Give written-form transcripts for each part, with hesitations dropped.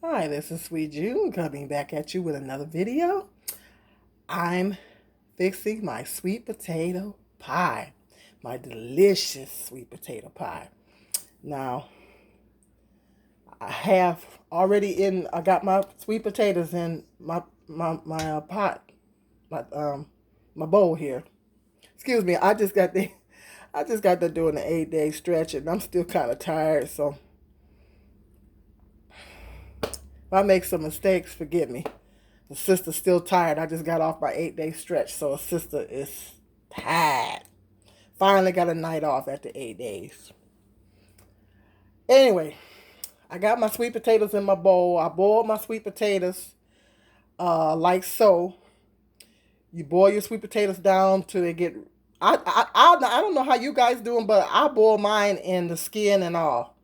Hi, this is Sweet June coming back at you with another video. I'm fixing my sweet potato pie, my delicious sweet potato pie. Now, I got my sweet potatoes in my pot, my my bowl here. Excuse me, I just got done doing an 8-day stretch and I'm still kind of tired, so if I make some mistakes, forgive me. The sister's still tired. I just got off my 8-day stretch, so the sister is tired. Finally got a night off after 8 days. Anyway, I got my sweet potatoes in my bowl. I boiled my sweet potatoes like so. You boil your sweet potatoes down till they get. I don't know how you guys do them, but I boil mine in the skin and all.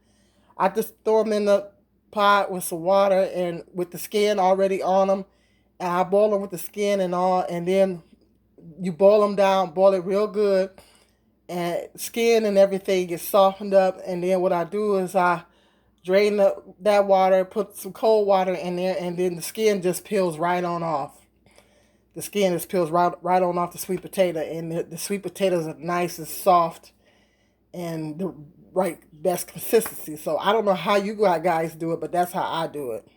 I just throw them in the pot with some water and with the skin already on them. And I boil them with the skin and all, and then you boil them down, boil it real good, and skin and everything gets softened up. And then what I do is I drain that water, put some cold water in there, and then the skin just peels right on off. The skin just peels right on off the sweet potato, and the sweet potatoes are nice and soft and the right best consistency. So I don't know how you guys do it, but that's how I do it.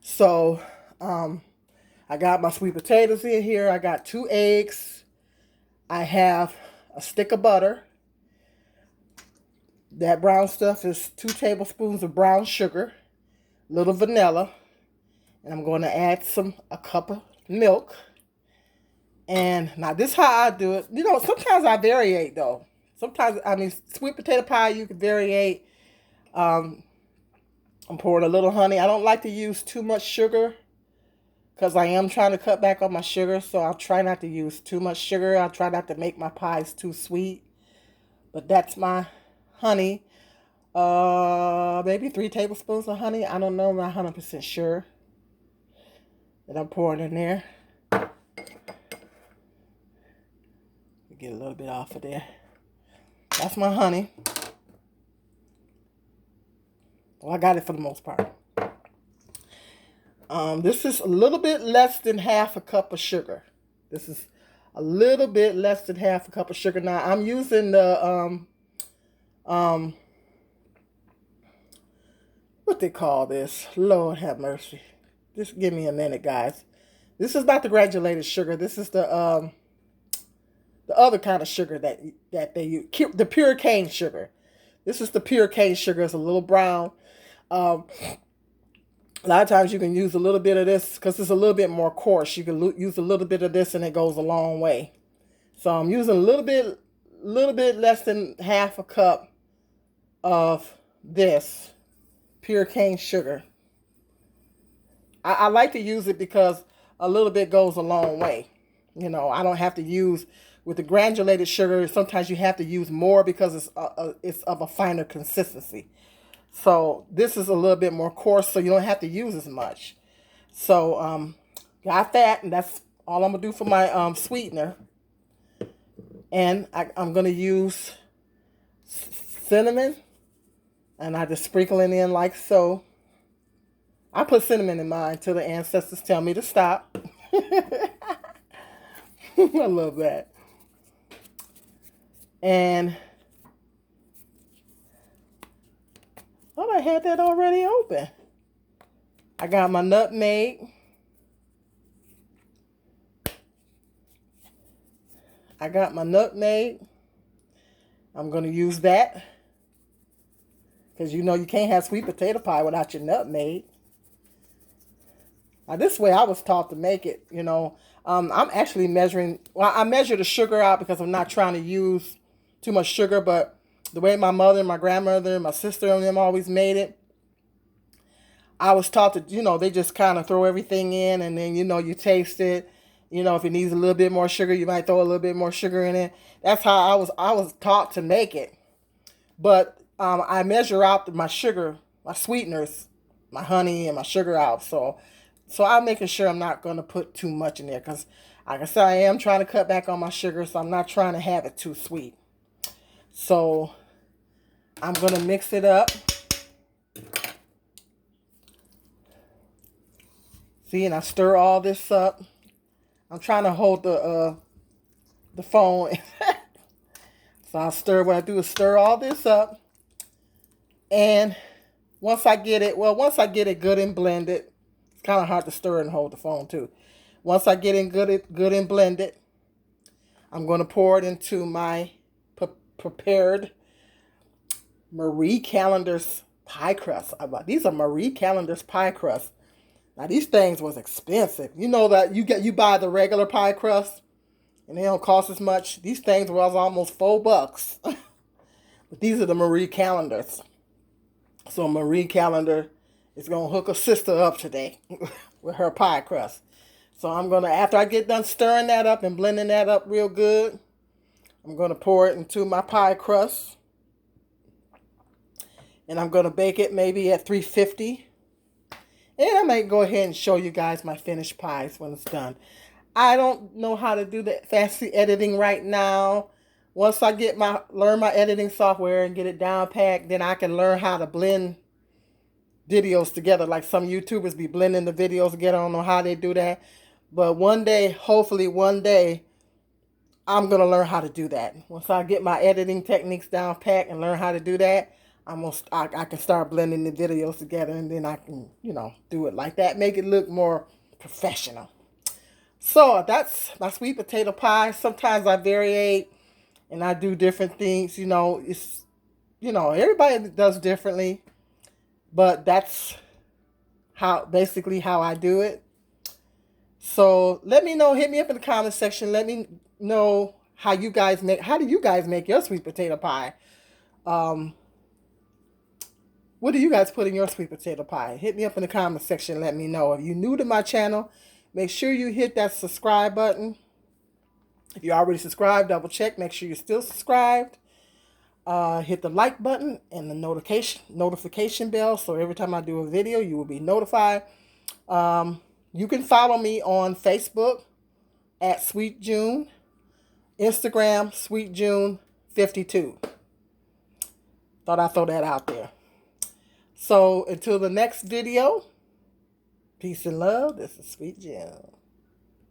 So I got my sweet potatoes in here. I got 2 eggs. I have a stick of butter. That brown stuff is 2 tablespoons of brown sugar, a little vanilla, and I'm going to add a cup of milk. And now this is how I do it. You know, sometimes I variate though. Sometimes, I mean, sweet potato pie, you can variate. I'm pouring a little honey. I don't like to use too much sugar because I am trying to cut back on my sugar, so I'll try not to use too much sugar. I'll try not to make my pies too sweet. But that's my honey. Maybe 3 tablespoons of honey. I don't know. I'm not 100% sure that I'm pouring in there. Get a little bit off of there. That's my honey. Well, I got it for the most part. This is a little bit less than half a cup of sugar. This is a little bit less than half a cup of sugar. Now, I'm using the, what they call this? Lord have mercy. Just give me a minute, guys. This is not the granulated sugar. This is the other kind of sugar that they use, the pure cane sugar. This is the pure cane sugar. It's a little brown. A lot of times you can use a little bit of this because it's a little bit more coarse. You can use a little bit of this and it goes a long way. So I'm using a little bit less than half a cup of this pure cane sugar. I like to use it because a little bit goes a long way. You know, I don't have to use, with the granulated sugar, sometimes you have to use more because it's of a finer consistency. So this is a little bit more coarse, so you don't have to use as much. So got that, and that's all I'm going to do for my sweetener. And I'm going to use cinnamon, and I just sprinkle it in like so. I put cinnamon in mine till the ancestors tell me to stop. I love that. And thought I had that already open. I got my nutmeg. I'm going to use that because you know you can't have sweet potato pie without your nutmeg. Now this way I was taught to make it, you know. I'm actually measuring, well, I measure the sugar out because I'm not trying to use too much sugar, but the way my mother, my grandmother, my sister and them always made it, I was taught to, you know, they just kind of throw everything in and then, you know, you taste it. You know, if it needs a little bit more sugar, you might throw a little bit more sugar in it. That's how I was taught to make it. But I measure out my sugar, my sweeteners, my honey and my sugar out. So I'm making sure I'm not going to put too much in there because, like I said, I am trying to cut back on my sugar, so I'm not trying to have it too sweet. So I'm going to mix it up. See, and I stir all this up. I'm trying to hold the phone. So I'll stir, what I do is stir all this up. And once I get it good and blended, it's kind of hard to stir and hold the phone too. Once I get it good and blended, I'm going to pour it into my prepared Marie Callender's pie crust. These are Marie Callender's pie crust. Now these things was expensive. You know that you buy the regular pie crust and they don't cost as much. These things was almost $4. But these are the Marie Callender's. So Marie Callender is going to hook a sister up today with her pie crust. So I'm going to, after I get done stirring that up and blending that up real good, I'm going to pour it into my pie crust. And I'm going to bake it maybe at 350. And I might go ahead and show you guys my finished pies when it's done. I don't know how to do the fancy editing right now. Once I learn my editing software and get it down packed, then I can learn how to blend videos together. Like some YouTubers be blending the videos together. I don't know how they do that. But one day, hopefully one day, I'm going to learn how to do that. Once I get my editing techniques down packed and learn how to do that, I can start blending the videos together, and then I can, do it like that. Make it look more professional. So that's my sweet potato pie. Sometimes I variate and I do different things. Everybody does differently, but that's basically how I do it. So let me know, hit me up in the comment section. Let me know how do you guys make your sweet potato pie? What do you guys put in your sweet potato pie? Hit me up in the comment section. Let me know. If you're new to my channel, make sure you hit that subscribe button. If you're already subscribed, double check. Make sure you're still subscribed. Hit the like button and the notification bell, so every time I do a video, you will be notified. You can follow me on Facebook at Sweet June, Instagram Sweet June 52. Thought I'd throw that out there. So until the next video, peace and love. This is Sweet June.